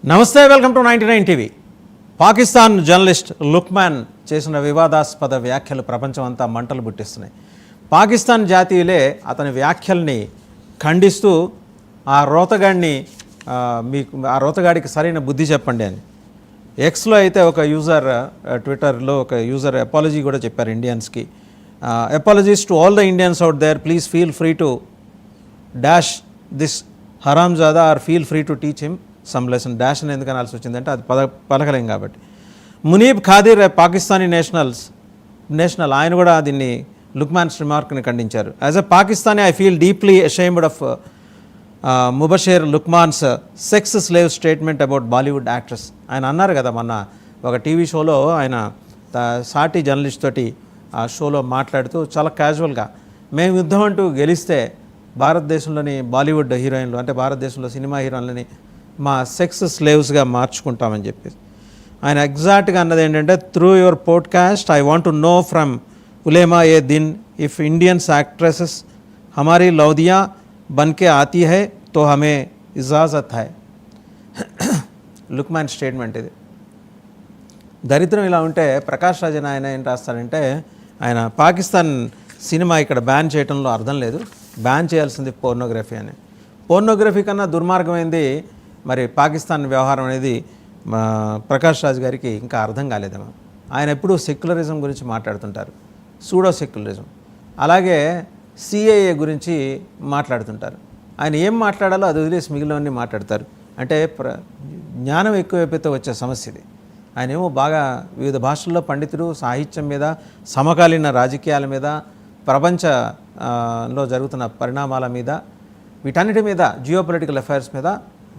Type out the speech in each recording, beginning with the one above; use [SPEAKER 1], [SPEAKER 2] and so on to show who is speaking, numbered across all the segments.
[SPEAKER 1] నమస్తే, welcome to 99 TV. Pakistan journalist Luqman చేసిన వివాదాస్పద వ్యాఖ్యలు ప్రపంచం అంతా మంటలు పుట్టిస్తున్నాయి. పాకిస్తాన్ జాతీయులే అతని వ్యాఖ్యల్ని ఖండిస్తూ ఆ రోతగాడికి సరైన బుద్ధి చెప్పండి అని ఎక్స్లో అయితే ఒక యూజర్, ట్విట్టర్లో ఒక యూజర్ అపాలజీ కూడా చెప్పారు ఇండియన్స్కి. Apologies to all the Indians out there, please feel free to dash this హరామ్జాదా or feel free to teach him some lesson. Dash అని ఎందుకు అనాల్సి వచ్చిందంటే అది పలకలేం కాబట్టి. మునీబ్ ఖాదిర్ పాకిస్తానీ నేషనల్ ఆయన కూడా దీన్ని లుక్మాన్స్ రిమార్క్ని ఖండించారు. As a Pakistani I feel deeply ashamed of Mubashir Luqman's sex slave statement about Bollywood actress. ఆయన అన్నారు కదా మొన్న ఒక టీవీ షోలో, ఆయన సాటి జర్నలిస్ట్ తోటి ఆ షోలో మాట్లాడుతూ చాలా క్యాజువల్గా, మేము యుద్ధం అంటూ గెలిస్తే భారతదేశంలోని బాలీవుడ్ హీరోయిన్లు అంటే భారతదేశంలో సినిమా హీరోయిన్లని మా సెక్స్ స్లేవ్స్గా మార్చుకుంటామని చెప్పేసి ఆయన ఎగ్జాక్ట్గా అన్నది ఏంటంటే, through your podcast I want to know from ఉలేమా ఏ దిన్ ఇఫ్ ఇండియన్స్ యాక్ట్రెసెస్ హమారీ లౌదియా బన్కే ఆతీ హై తో హమే ఇజాజత్ హై. లుక్మాన్ స్టేట్మెంట్ ఇది. దరిద్రం ఇలా ఉంటే ప్రకాష్ రాజ్ ఆయన ఏం రాస్తాడంటే, ఆయన పాకిస్తాన్ సినిమా ఇక్కడ బ్యాన్ చేయడంలో అర్థం లేదు, బ్యాన్ చేయాల్సింది పోర్నోగ్రఫీ అని. పోర్నోగ్రఫీ కన్నా దుర్మార్గమైంది మరి పాకిస్తాన్ వ్యవహారం అనేది ప్రకాష్ రాజ్ గారికి ఇంకా అర్థం కాలేదేమో. ఆయన ఎప్పుడూ సెక్యులరిజం గురించి మాట్లాడుతుంటారు, సూడో సెక్యులరిజం. అలాగే సిఏఏ గురించి మాట్లాడుతుంటారు. ఆయన ఏం మాట్లాడాలో అది వదిలేసి మిగిలినవన్నీ మాట్లాడతారు. అంటే జ్ఞానం ఎక్కువైపోతే వచ్చే సమస్య ఇది. ఆయన ఏమో బాగా వివిధ భాషల్లో పండితుడు, సాహిత్యం మీద, సమకాలీన రాజకీయాల మీద, ప్రపంచంలో జరుగుతున్న పరిణామాల మీద, వీటన్నిటి మీద, జియోపొలిటికల్ అఫైర్స్ మీద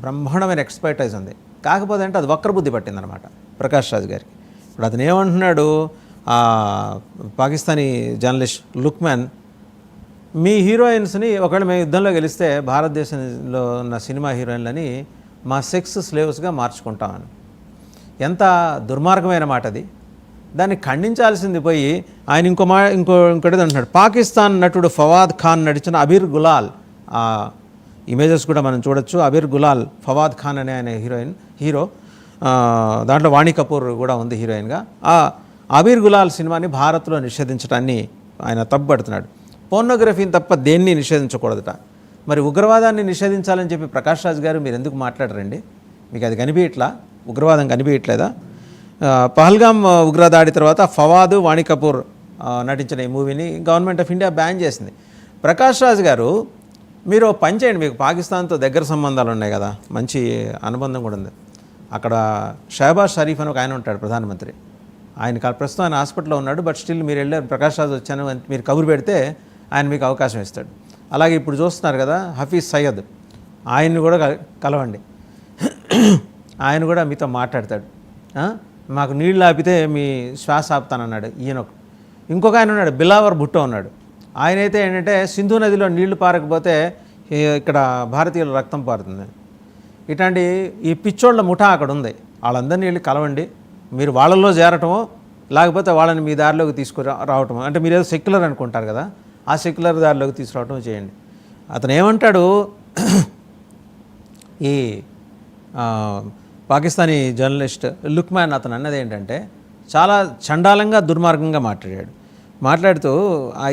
[SPEAKER 1] బ్రహ్మాండమైన ఎక్స్పర్టైజ్ ఉంది. కాకపోతే అంటే అది వక్రబుద్ధి పట్టిందనమాట ప్రకాష్ రాజ్ గారికి. ఇప్పుడు అతను ఏమంటున్నాడు, పాకిస్తానీ జర్నలిస్ట్ లుక్మాన్, మీ హీరోయిన్స్ని ఒకవేళ మేము యుద్ధంలో గెలిస్తే భారతదేశంలో ఉన్న సినిమా హీరోయిన్లని మా సెక్స్ స్లేవ్స్గా మార్చుకుంటామని. ఎంత దుర్మార్గమైన మాట అది. దాన్ని ఖండించాల్సింది పోయి ఆయన ఇంకోటి అంటున్నాడు. పాకిస్తాన్ నటుడు ఫవాద్ ఖాన్ నడిచిన అబీర్ గులాల్, ఇమేజెస్ కూడా మనం చూడొచ్చు. అబీర్ గులాల్, ఫవాద్ ఖాన్ అనే ఆయన హీరో, దాంట్లో వాణి కపూర్ కూడా ఉంది హీరోయిన్గా. ఆ అబీర్ గులాల్ సినిమాని భారత్లో నిషేధించడాన్ని ఆయన తప్పుపడుతున్నాడు. పోర్నోగ్రఫీని తప్ప దేన్ని నిషేధించకూడదట. మరి ఉగ్రవాదాన్ని నిషేధించాలని చెప్పి ప్రకాష్ రాజ్ గారు మీరు ఎందుకు మాట్లాడరండి? మీకు అది కనిపించట్లా? ఉగ్రవాదం కనిపించట్లేదా? పహల్గామ్ ఉగ్రదాడి తర్వాత ఫవాద్, వాణి కపూర్ నటించిన ఈ మూవీని గవర్నమెంట్ ఆఫ్ ఇండియా బ్యాన్ చేసింది. ప్రకాష్ రాజ్ గారు, మీరు పని చేయండి, మీకు పాకిస్తాన్తో దగ్గర సంబంధాలు ఉన్నాయి కదా, మంచి అనుబంధం కూడా ఉంది. అక్కడ షహబాజ్ షరీఫ్ అని ఒక ఆయన ఉంటాడు, ప్రధానమంత్రి. ఆయన ప్రస్తుతం ఆయన హాస్పిటల్లో ఉన్నాడు. బట్ స్టిల్ మీరు వెళ్ళారు, ప్రకాష్ రాజ్ వచ్చాను అని మీరు కబురు పెడితే ఆయన మీకు అవకాశం ఇస్తాడు. అలాగే ఇప్పుడు చూస్తున్నారు కదా హఫీజ్ సయ్యద్, ఆయన్ని కూడా కలవండి, ఆయన కూడా మీతో మాట్లాడతాడు. మాకు నీళ్ళు ఆపితే మీ శ్వాస ఆపుతానన్నాడు ఈయన. ఇంకొక ఆయన ఉన్నాడు, బిలావర్ భుట్టో ఉన్నాడు. ఆయన అయితే ఏంటంటే, సింధు నదిలో నీళ్లు పారకపోతే ఇక్కడ భారతీయుల రక్తం పారుతుంది. ఇట్లాంటి ఈ పిచ్చోళ్ళ ముఠా అక్కడ ఉంది. వాళ్ళందరినీ వెళ్ళి కలవండి. మీరు వాళ్ళల్లో చేరటమో లేకపోతే వాళ్ళని మీ దారిలోకి తీసుకురావటమో, అంటే మీరు ఏదో సెక్యులర్ అనుకుంటారు కదా, ఆ సెక్యులర్ దారిలోకి తీసుకురావటం చేయండి. అతను ఏమంటాడు, ఈ పాకిస్తానీ జర్నలిస్ట్ లుక్మాన్ అతను అన్నది ఏంటంటే, చాలా చండాలంగా దుర్మార్గంగా మాట్లాడుతూ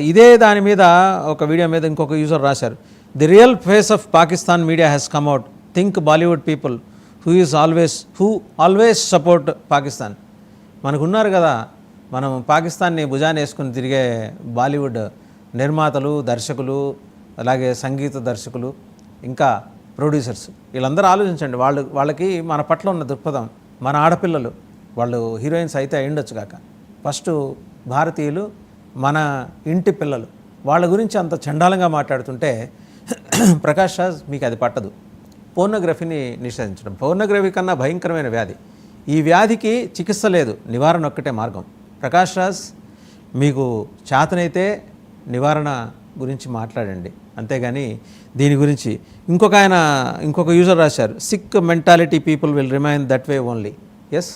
[SPEAKER 1] ఇదే దాని మీద ఒక వీడియో మీద ఇంకొక యూజర్ రాశారు. The real face of Pakistan media has come out, think Bollywood people who always support Pakistan. మనకున్నారు కదా, మనం పాకిస్తాన్ని భుజాన్ని వేసుకుని తిరిగే బాలీవుడ్ నిర్మాతలు, దర్శకులు, అలాగే సంగీత దర్శకులు, ఇంకా ప్రొడ్యూసర్స్, వీళ్ళందరూ ఆలోచించండి. వాళ్ళకి మన పట్ల ఉన్న దృక్పథం, మన ఆడపిల్లలు వాళ్ళు హీరోయిన్స్ అయితే అయ్యుండొచ్చు కాక, ఫస్ట్ భారతీయులు, మన ఇంటి పిల్లలు, వాళ్ళ గురించి అంత చండాలంగా మాట్లాడుతుంటే ప్రకాష్ రాజ్ మీకు అది పట్టదు. పోర్నోగ్రఫీని నిషేధించడం పోర్నోగ్రఫీ కన్నా భయంకరమైన వ్యాధి. ఈ వ్యాధికి చికిత్స లేదు, నివారణ ఒక్కటే మార్గం. ప్రకాష్ రాజ్, మీకు చేతనైతే నివారణ గురించి మాట్లాడండి, అంతేగాని దీని గురించి. ఇంకొక యూజర్ రాశారు, sick mentality people will remain that way only. Yes,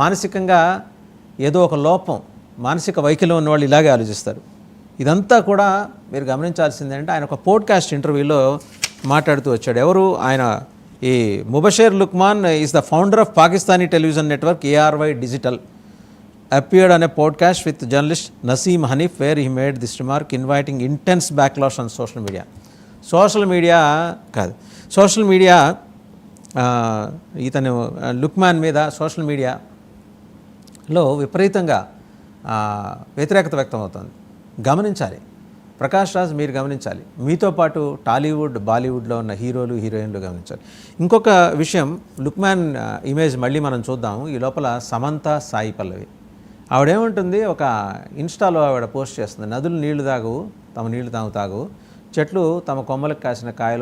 [SPEAKER 1] మానసికంగా ఏదో ఒక లోపం, మానసిక వైకల్యం ఉన్న వాళ్ళు ఇలాగే ఆలోచిస్తారు. ఇదంతా కూడా మీరు గమనించాల్సింది అంటే, ఆయన ఒక పోడ్కాస్ట్ ఇంటర్వ్యూలో మాట్లాడుతూ వచ్చాడు. ఎవరు ఆయన? ఈ Mubashir Luqman is the founder of Pakistani television network ARY digital appeared on a podcast with journalist Naseem Hanif where he made this remark inviting intense backlash on social media. Social media ఇతను లుక్మాన్ మీద సోషల్ మీడియాలో విపరీతంగా వ్యతిరేకత వ్యక్తమవుతుంది. గమనించాలి ప్రకాష్ రాజ్, మీరు గమనించాలి, మీతో పాటు టాలీవుడ్ బాలీవుడ్లో ఉన్న హీరోలు హీరోయిన్లు గమనించాలి. ఇంకొక విషయం, లుక్మాన్ ఇమేజ్ మళ్ళీ మనం చూద్దాము. ఈ లోపల సమంత, సాయి పల్లవి. ఆవిడేమంటుంది, ఒక ఇన్స్టాలో ఆవిడ పోస్ట్ చేస్తుంది, నదులు నీళ్లు తాగు, తమ నీళ్లు తాగు, చెట్లు తమ కొమ్మలకు కాసిన కాయలో